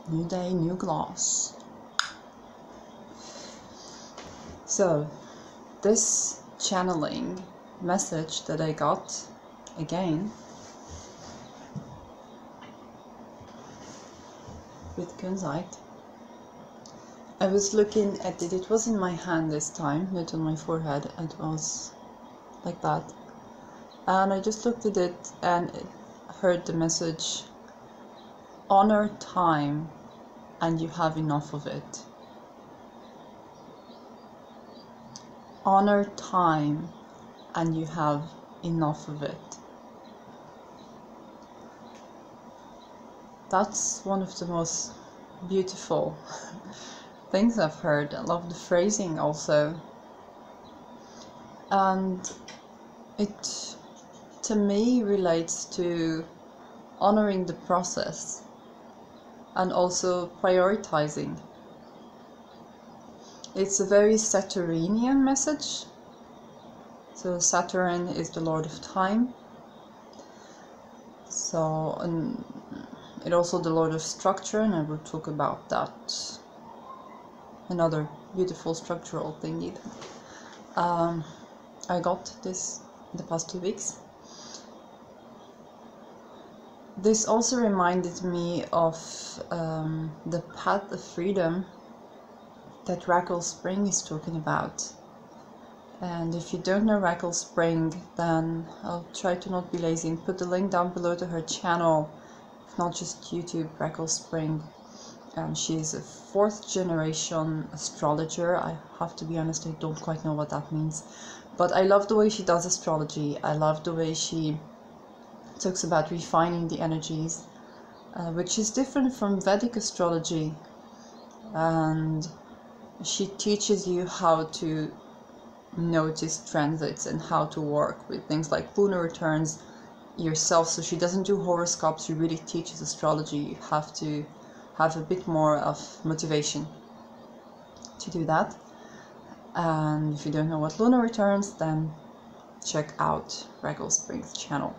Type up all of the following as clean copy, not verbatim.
New day, new glass. So, this channeling message that I got again with kunzite, I was looking at it, it was in my hand this time, not on my forehead, it was like that. And I just looked at it and heard the message, honor time and you have enough of it. Honor time and you have enough of it. That's one of the most beautiful things I've heard. I love the phrasing also. And it, to me, relates to honoring the process and also prioritizing. It's a very Saturnian message. So Saturn is the lord of time. So, and it also the lord of structure, and I will talk about that. Another beautiful structural thing either. I got this in the past 2 weeks. This also reminded me of the path of freedom that Raquel Spring is talking about. And if you don't know Raquel Spring, then I'll try to not be lazy and put the link down below to her channel, if not just YouTube, Raquel Spring. She's a 4th generation astrologer. I have to be honest, I don't quite know what that means. But I love the way she does astrology. I love the way she talks about refining the energies, which is different from Vedic astrology. And she teaches you how to notice transits and how to work with things like lunar returns yourself. So she doesn't do horoscopes, she really teaches astrology. You have to have a bit more of motivation to do that. And if you don't know what lunar returns, then check out Raquel Spring's channel.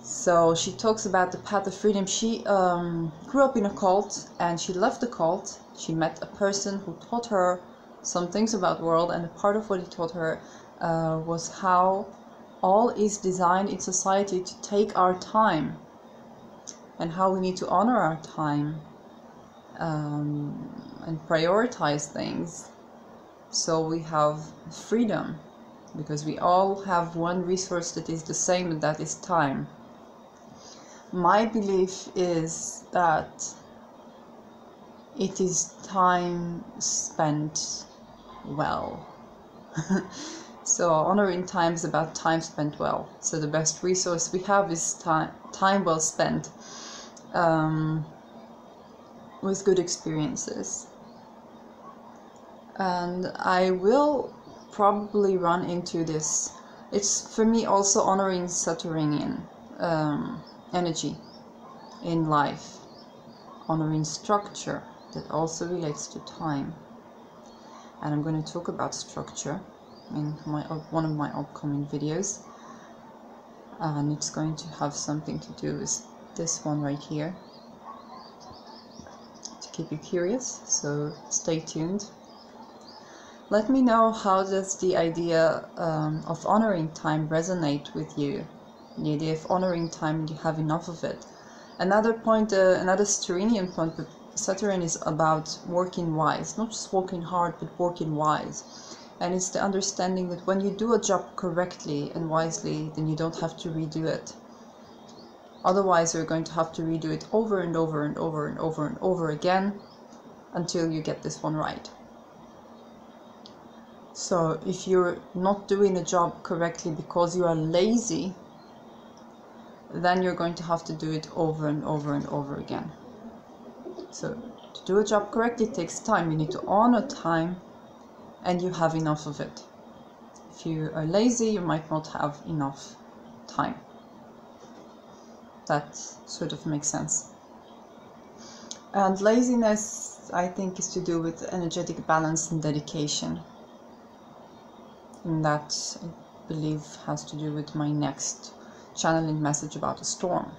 So she talks about the path of freedom. She grew up in a cult and she left the cult. She met a person who taught her some things about the world, and a part of what he taught her was how all is designed in society to take our time and how we need to honor our time and prioritize things so we have freedom, because we all have one resource that is the same, and that is time. My belief is that it is time spent well. So honoring time is about time spent well. So the best resource we have is time well spent with good experiences. And I will probably run into this. It's for me also honoring Saturnian energy in life, honoring structure that also relates to time. And I'm going to talk about structure in one of my upcoming videos, and it's going to have something to do with this one right here, to keep you curious, so stay tuned. Let me know, how does the idea of honoring time resonate with you? The idea of honoring time and you have enough of it. Another point, another Saturnian point, but Saturn is about working wise, not just working hard, but working wise. And it's the understanding that when you do a job correctly and wisely, then you don't have to redo it. Otherwise, you're going to have to redo it over and over and over and over and over again until you get this one right. So if you're not doing a job correctly because you are lazy, then you're going to have to do it over and over and over again. So to do a job correctly takes time. You need to honor time and you have enough of it. If you are lazy, you might not have enough time. That sort of makes sense. And laziness, I think, is to do with energetic balance and dedication. And that, I believe, has to do with my next channeling message about a storm.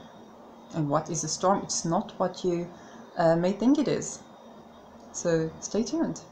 And what is a storm? It's not what you see, it's what you may think it is. So stay tuned.